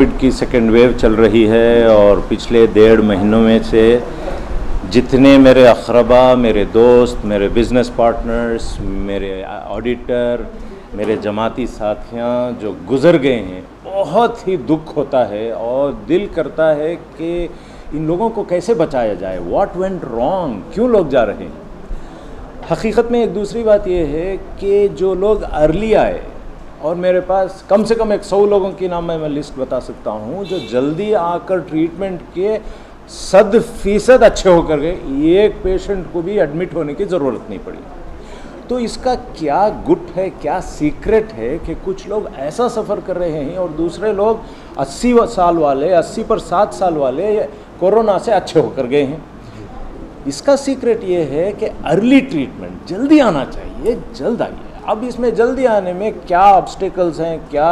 Covid की second wave चल रही है और पिछले 1.5 महीनों में से जितने मेरे अक़रबा, मेरे दोस्त, मेरे बिज़नेस पार्टनर्स, मेरे ऑडिटर, मेरे जमाती साथियाँ जो गुज़र गए हैं, बहुत ही दुख होता है और दिल करता है कि इन लोगों को कैसे बचाया जाए। व्हाट वेंट रॉन्ग, क्यों लोग जा रहे हैं। हकीकत में एक दूसरी बात यह है कि जो लोग अर्ली आए, और मेरे पास कम से कम 100 लोगों की नाम मैं लिस्ट बता सकता हूँ जो जल्दी आकर ट्रीटमेंट के 100% अच्छे होकर गए, एक पेशेंट को भी एडमिट होने की ज़रूरत नहीं पड़ी। तो इसका क्या गुट है, क्या सीक्रेट है कि कुछ लोग ऐसा सफ़र कर रहे हैं और दूसरे लोग 80 साल वाले, 80 पर 7 साल वाले कोरोना से अच्छे होकर गए हैं। इसका सीक्रेट ये है कि अर्ली ट्रीटमेंट, जल्दी आना चाहिए, जल्द आइए। अब इसमें जल्दी आने में क्या ऑब्स्टिकल्स हैं, क्या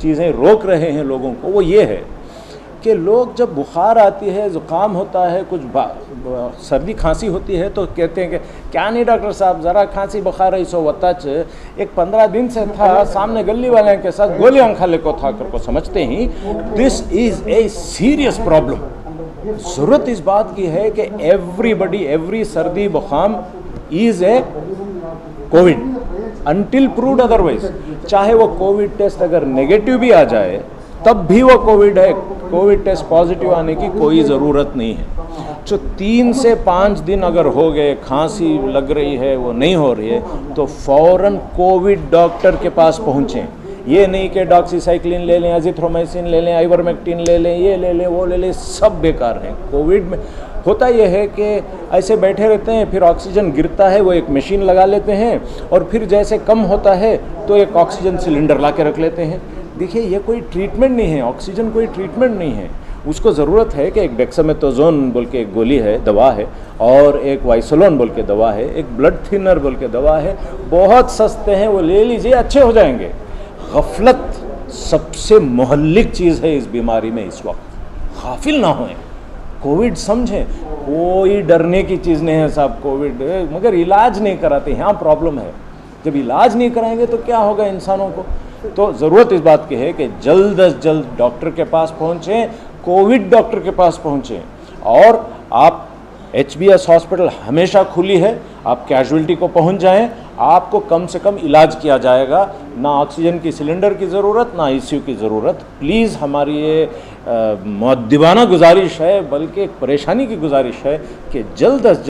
चीज़ें रोक रहे हैं लोगों को, वो ये है कि लोग जब बुखार आती है, ज़ुकाम होता है, कुछ सर्दी खांसी होती है तो कहते हैं कि क्या नहीं डॉक्टर साहब, ज़रा खांसी बुखार है सो वतच एक 15 दिन से था, सामने गली वाले के साथ गोलियां खा ले को था कर को समझते ही this is a serious problem. ज़रूरत इस बात की है कि एवरीबडी, एवरी सर्दी बुखाम is a Covid until proved otherwise. चाहे वो कोविड टेस्ट अगर नेगेटिव भी आ जाए तब भी वो कोविड है, कोविड टेस्ट पॉजिटिव आने की कोई ज़रूरत नहीं है। जो 3 से 5 दिन अगर हो गए, खांसी लग रही है, वो नहीं हो रही है, तो फ़ौरन कोविड डॉक्टर के पास पहुँचें। ये नहीं कि डॉक्सीसाइक्लिन ले लें, एजिथ्रोमाइसिन ले लें, आइवरमेक्टिन ले लें, ये ले लें, वो ले लें, सब बेकार हैं। कोविड में होता यह है कि ऐसे बैठे रहते हैं, फिर ऑक्सीजन गिरता है, वो एक मशीन लगा लेते हैं और फिर जैसे कम होता है तो एक ऑक्सीजन सिलेंडर ला के रख लेते हैं। देखिए, ये कोई ट्रीटमेंट नहीं है, ऑक्सीजन कोई ट्रीटमेंट नहीं है। उसको ज़रूरत है कि एक डेक्सामेथासोन बोल के एक गोली है, दवा है, और एक वाइसोलोन बोल के दवा है, एक ब्लड थिनर बोल के दवा है, बहुत सस्ते हैं, वो ले लीजिए, अच्छे हो जाएंगे। गफलत सबसे मोहल्लिक चीज़ है इस बीमारी में इस वक्त। गाफिल ना होएं, कोविड समझें, कोई डरने की चीज़ नहीं है साहब कोविड, मगर इलाज नहीं कराते, यहाँ प्रॉब्लम है। जब इलाज नहीं कराएंगे तो क्या होगा इंसानों को। तो ज़रूरत इस बात की है कि जल्द अज जल्द डॉक्टर के पास पहुँचें, कोविड डॉक्टर के पास पहुँचें। और आप HBS हॉस्पिटल हमेशा खुली है, आप कैजुअल्टी को पहुंच जाएं, आपको कम से कम इलाज किया जाएगा। ना ऑक्सीजन की सिलेंडर की ज़रूरत, ना ICU की ज़रूरत। प्लीज़ हमारी ये मुअद्दिबाना गुजारिश है, बल्कि एक परेशानी की गुजारिश है कि जल्द अज